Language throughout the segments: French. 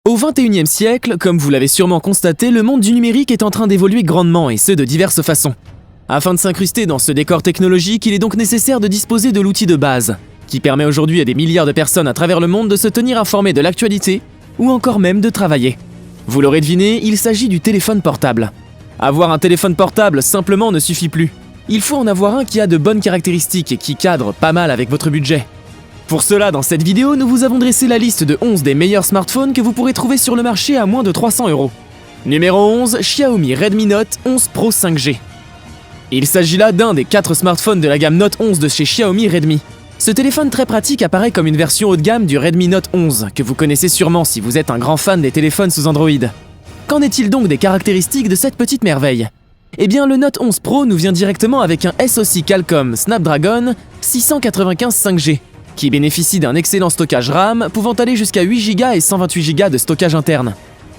Au XXIe siècle, comme vous l'avez sûrement constaté, le monde du numérique est en train d'évoluer grandement et ce de diverses façons. Afin de s'incruster dans ce décor technologique, il est donc nécessaire de disposer de l'outil de base, qui permet aujourd'hui à des milliards de personnes à travers le monde de se tenir informés de l'actualité ou encore même de travailler. Vous l'aurez deviné, il s'agit du téléphone portable. Avoir un téléphone portable simplement ne suffit plus. Il faut en avoir un qui a de bonnes caractéristiques et qui cadre pas mal avec votre budget. Pour cela, dans cette vidéo, nous vous avons dressé la liste de 11 des meilleurs smartphones que vous pourrez trouver sur le marché à moins de 300 €. Numéro 11, Xiaomi Redmi Note 11 Pro 5G. Il s'agit là d'un des 4 smartphones de la gamme Note 11 de chez Xiaomi Redmi. Ce téléphone très pratique apparaît comme une version haut de gamme du Redmi Note 11, que vous connaissez sûrement si vous êtes un grand fan des téléphones sous Android. Qu'en est-il donc des caractéristiques de cette petite merveille ? Eh bien, le Note 11 Pro nous vient directement avec un SoC Qualcomm Snapdragon 695 5G, qui bénéficie d'un excellent stockage RAM, pouvant aller jusqu'à 8 Go et 128 Go de stockage interne.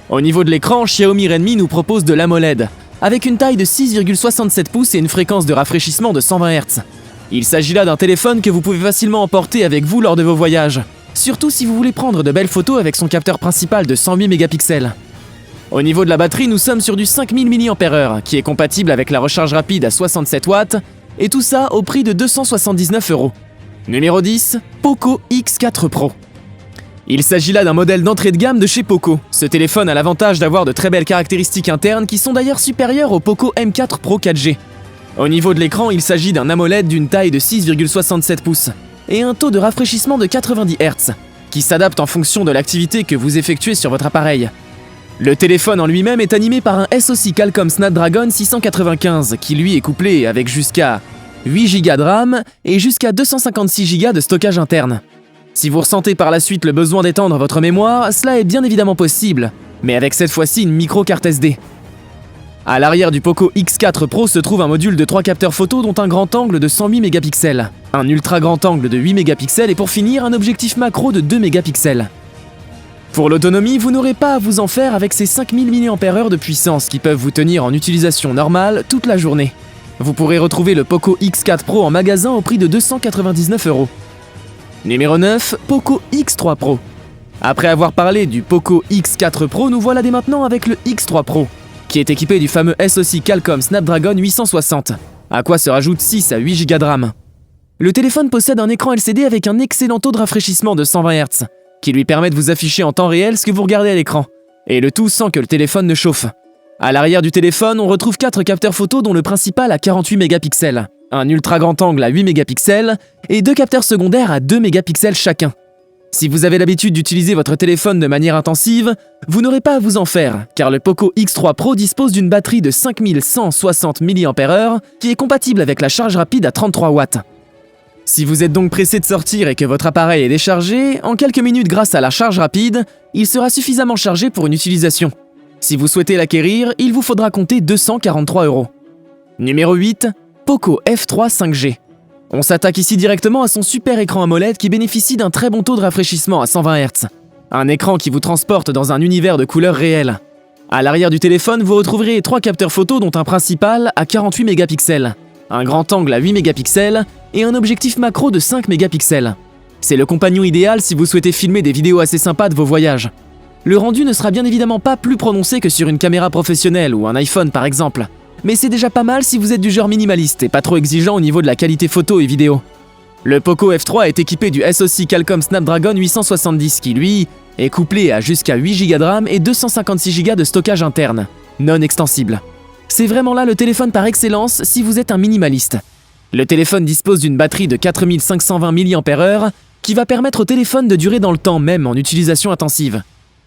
Au niveau de l'écran, Xiaomi Redmi nous propose de l'AMOLED, avec une taille de 6,67 pouces et une fréquence de rafraîchissement de 120 Hz. Il s'agit là d'un téléphone que vous pouvez facilement emporter avec vous lors de vos voyages, surtout si vous voulez prendre de belles photos avec son capteur principal de 108 mégapixels. Au niveau de la batterie, nous sommes sur du 5000 mAh, qui est compatible avec la recharge rapide à 67 watts, et tout ça au prix de 279 €. Numéro 10, Poco X4 Pro. Il s'agit là d'un modèle d'entrée de gamme de chez Poco. Ce téléphone a l'avantage d'avoir de très belles caractéristiques internes qui sont d'ailleurs supérieures au Poco M4 Pro 4G. Au niveau de l'écran, il s'agit d'un AMOLED d'une taille de 6,67 pouces et un taux de rafraîchissement de 90 Hz, qui s'adapte en fonction de l'activité que vous effectuez sur votre appareil. Le téléphone en lui-même est animé par un SoC Qualcomm Snapdragon 695 qui lui est couplé avec jusqu'à 8 Go de RAM et jusqu'à 256 Go de stockage interne. Si vous ressentez par la suite le besoin d'étendre votre mémoire, cela est bien évidemment possible, mais avec cette fois-ci une micro carte SD. À l'arrière du Poco X4 Pro se trouve un module de 3 capteurs photo dont un grand angle de 108 mégapixels, un ultra grand angle de 8 mégapixels et pour finir un objectif macro de 2 mégapixels. Pour l'autonomie, vous n'aurez pas à vous en faire avec ces 5000 mAh de puissance qui peuvent vous tenir en utilisation normale toute la journée. Vous pourrez retrouver le Poco X4 Pro en magasin au prix de 299 €. Numéro 9, Poco X3 Pro. Après avoir parlé du Poco X4 Pro, nous voilà dès maintenant avec le X3 Pro, qui est équipé du fameux SoC Qualcomm Snapdragon 860, à quoi se rajoutent 6 à 8 Go de RAM. Le téléphone possède un écran LCD avec un excellent taux de rafraîchissement de 120 Hz, qui lui permet de vous afficher en temps réel ce que vous regardez à l'écran, et le tout sans que le téléphone ne chauffe. À l'arrière du téléphone, on retrouve 4 capteurs photo dont le principal à 48 mégapixels, un ultra grand angle à 8 mégapixels et 2 capteurs secondaires à 2 mégapixels chacun. Si vous avez l'habitude d'utiliser votre téléphone de manière intensive, vous n'aurez pas à vous en faire, car le Poco X3 Pro dispose d'une batterie de 5160 mAh qui est compatible avec la charge rapide à 33 watts. Si vous êtes donc pressé de sortir et que votre appareil est déchargé, en quelques minutes grâce à la charge rapide, il sera suffisamment chargé pour une utilisation. Si vous souhaitez l'acquérir, il vous faudra compter 243 €. Numéro 8, Poco F3 5G. On s'attaque ici directement à son super écran AMOLED qui bénéficie d'un très bon taux de rafraîchissement à 120 Hz. Un écran qui vous transporte dans un univers de couleurs réelles. À l'arrière du téléphone, vous retrouverez 3 capteurs photo dont un principal à 48 mégapixels, un grand angle à 8 mégapixels et un objectif macro de 5 mégapixels. C'est le compagnon idéal si vous souhaitez filmer des vidéos assez sympas de vos voyages. Le rendu ne sera bien évidemment pas plus prononcé que sur une caméra professionnelle ou un iPhone par exemple, mais c'est déjà pas mal si vous êtes du genre minimaliste et pas trop exigeant au niveau de la qualité photo et vidéo. Le Poco F3 est équipé du SoC Qualcomm Snapdragon 870 qui, lui, est couplé à jusqu'à 8 Go de RAM et 256 Go de stockage interne, non extensible. C'est vraiment là le téléphone par excellence si vous êtes un minimaliste. Le téléphone dispose d'une batterie de 4520 mAh qui va permettre au téléphone de durer dans le temps même en utilisation intensive.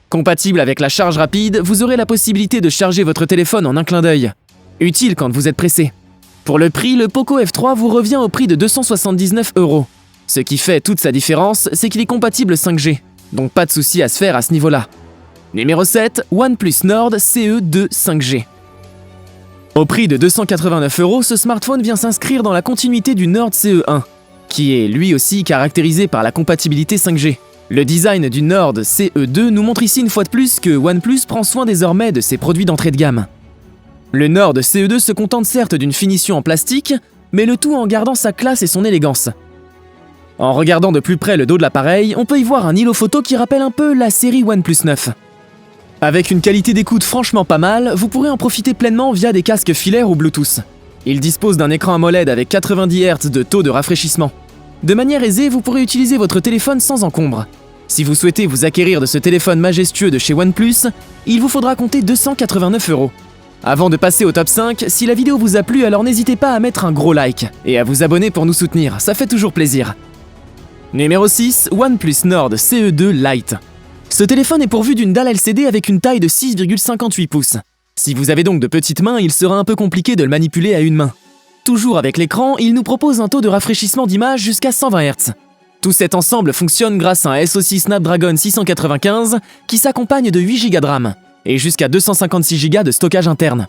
Compatible avec la charge rapide, vous aurez la possibilité de charger votre téléphone en un clin d'œil. Utile quand vous êtes pressé. Pour le prix, le Poco F3 vous revient au prix de 279 €. Ce qui fait toute sa différence, c'est qu'il est compatible 5G, donc pas de souci à se faire à ce niveau-là. Numéro 7, OnePlus Nord CE2 5G. Au prix de 289 €, ce smartphone vient s'inscrire dans la continuité du Nord CE1, qui est lui aussi caractérisé par la compatibilité 5G. Le design du Nord CE2 nous montre ici une fois de plus que OnePlus prend soin désormais de ses produits d'entrée de gamme. Le Nord CE2 se contente certes d'une finition en plastique, mais le tout en gardant sa classe et son élégance. En regardant de plus près le dos de l'appareil, on peut y voir un îlot photo qui rappelle un peu la série OnePlus 9. Avec une qualité d'écoute franchement pas mal, vous pourrez en profiter pleinement via des casques filaires ou Bluetooth. Il dispose d'un écran AMOLED avec 90 Hz de taux de rafraîchissement. De manière aisée, vous pourrez utiliser votre téléphone sans encombre. Si vous souhaitez vous acquérir de ce téléphone majestueux de chez OnePlus, il vous faudra compter 289 €. Avant de passer au top 5, si la vidéo vous a plu, alors n'hésitez pas à mettre un gros like et à vous abonner pour nous soutenir, ça fait toujours plaisir. Numéro 6, OnePlus Nord CE2 Lite. Ce téléphone est pourvu d'une dalle LCD avec une taille de 6,58 pouces. Si vous avez donc de petites mains, il sera un peu compliqué de le manipuler à une main. Toujours avec l'écran, il nous propose un taux de rafraîchissement d'image jusqu'à 120 Hz. Tout cet ensemble fonctionne grâce à un SoC Snapdragon 695 qui s'accompagne de 8 Go de RAM et jusqu'à 256 Go de stockage interne.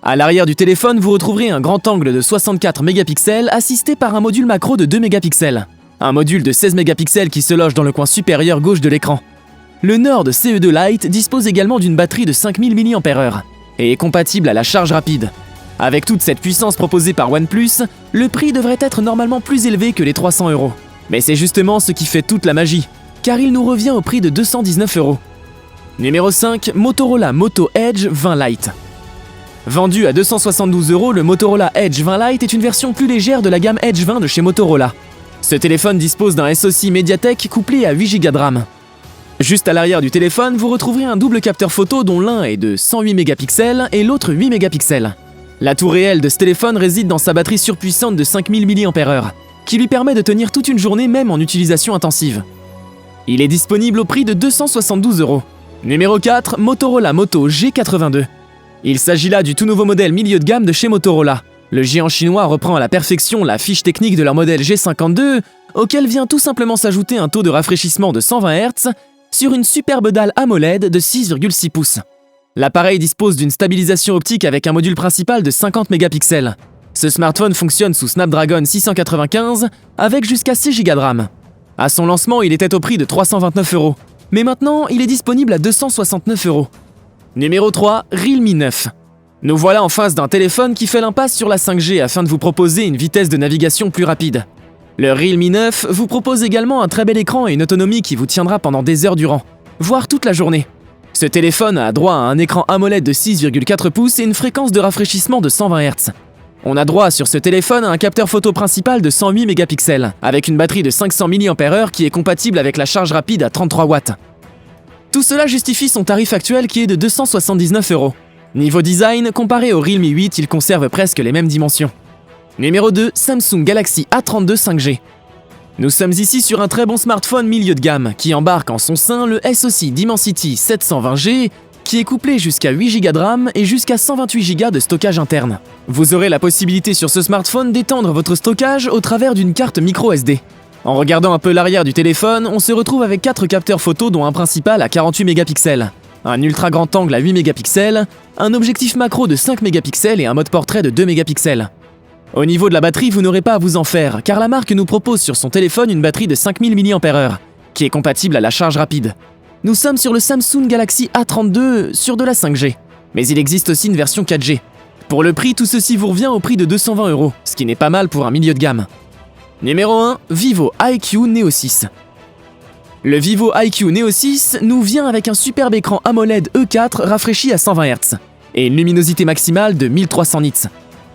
À l'arrière du téléphone, vous retrouverez un grand angle de 64 mégapixels assisté par un module macro de 2 mégapixels. Un module de 16 mégapixels qui se loge dans le coin supérieur gauche de l'écran. Le Nord CE2 Lite dispose également d'une batterie de 5000 mAh et est compatible à la charge rapide. Avec toute cette puissance proposée par OnePlus, le prix devrait être normalement plus élevé que les 300 €. Mais c'est justement ce qui fait toute la magie, car il nous revient au prix de 219 €. Numéro 5, Motorola Moto Edge 20 Lite. Vendu à 272 €, le Motorola Edge 20 Lite est une version plus légère de la gamme Edge 20 de chez Motorola. Ce téléphone dispose d'un SoC MediaTek couplé à 8 Go de RAM. Juste à l'arrière du téléphone, vous retrouverez un double capteur photo dont l'un est de 108 mégapixels et l'autre 8 mégapixels. L'atout réel de ce téléphone réside dans sa batterie surpuissante de 5000 mAh, qui lui permet de tenir toute une journée même en utilisation intensive. Il est disponible au prix de 272 €. Numéro 4, Motorola Moto G82. Il s'agit là du tout nouveau modèle milieu de gamme de chez Motorola. Le géant chinois reprend à la perfection la fiche technique de leur modèle G52, auquel vient tout simplement s'ajouter un taux de rafraîchissement de 120 Hz sur une superbe dalle AMOLED de 6,6 pouces. L'appareil dispose d'une stabilisation optique avec un module principal de 50 mégapixels. Ce smartphone fonctionne sous Snapdragon 695 avec jusqu'à 6 Go de RAM. À son lancement, il était au prix de 329 €, mais maintenant il est disponible à 269 €. Numéro 3, Realme 9. Nous voilà en face d'un téléphone qui fait l'impasse sur la 5G afin de vous proposer une vitesse de navigation plus rapide. Le Realme 9 vous propose également un très bel écran et une autonomie qui vous tiendra pendant des heures durant, voire toute la journée. Ce téléphone a droit à un écran AMOLED de 6,4 pouces et une fréquence de rafraîchissement de 120 Hz. On a droit sur ce téléphone à un capteur photo principal de 108 mégapixels, avec une batterie de 500 mAh qui est compatible avec la charge rapide à 33 watts. Tout cela justifie son tarif actuel qui est de 279 €. Niveau design, comparé au Realme 8, il conserve presque les mêmes dimensions. Numéro 2, Samsung Galaxy A32 5G. Nous sommes ici sur un très bon smartphone milieu de gamme qui embarque en son sein le SoC Dimensity 720G qui est couplé jusqu'à 8 Go de RAM et jusqu'à 128 Go de stockage interne. Vous aurez la possibilité sur ce smartphone d'étendre votre stockage au travers d'une carte micro SD. En regardant un peu l'arrière du téléphone, on se retrouve avec 4 capteurs photo dont un principal à 48 mégapixels, un ultra grand angle à 8 mégapixels, un objectif macro de 5 mégapixels et un mode portrait de 2 mégapixels. Au niveau de la batterie, vous n'aurez pas à vous en faire, car la marque nous propose sur son téléphone une batterie de 5000 mAh, qui est compatible à la charge rapide. Nous sommes sur le Samsung Galaxy A32 sur de la 5G, mais il existe aussi une version 4G. Pour le prix, tout ceci vous revient au prix de 220 €, ce qui n'est pas mal pour un milieu de gamme. Numéro 1, Vivo iQOO Neo 6. Le Vivo iQOO Neo 6 nous vient avec un superbe écran AMOLED E4 rafraîchi à 120 Hz et une luminosité maximale de 1300 nits.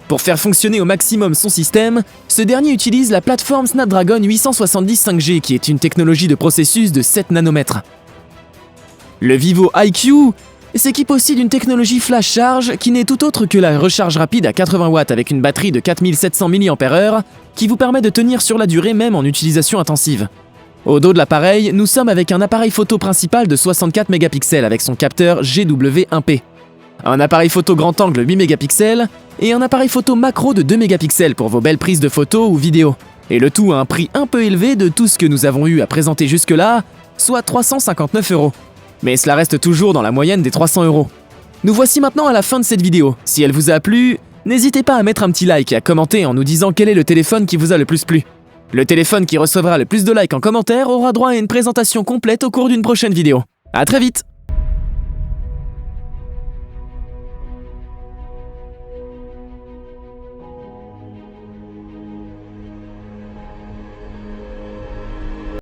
Pour faire fonctionner au maximum son système, ce dernier utilise la plateforme Snapdragon 870 5G qui est une technologie de processus de 7 nanomètres. Le Vivo iQOO s'équipe aussi d'une technologie flash charge qui n'est tout autre que la recharge rapide à 80 watts avec une batterie de 4700 mAh qui vous permet de tenir sur la durée même en utilisation intensive. Au dos de l'appareil, nous sommes avec un appareil photo principal de 64 mégapixels avec son capteur GW1P. Un appareil photo grand angle 8 mégapixels et un appareil photo macro de 2 mégapixels pour vos belles prises de photos ou vidéos. Et le tout à un prix un peu élevé de tout ce que nous avons eu à présenter jusque-là, soit 359 €. Mais cela reste toujours dans la moyenne des 300 €. Nous voici maintenant à la fin de cette vidéo. Si elle vous a plu, n'hésitez pas à mettre un petit like et à commenter en nous disant quel est le téléphone qui vous a le plus plu. Le téléphone qui recevra le plus de likes en commentaire aura droit à une présentation complète au cours d'une prochaine vidéo. À très vite!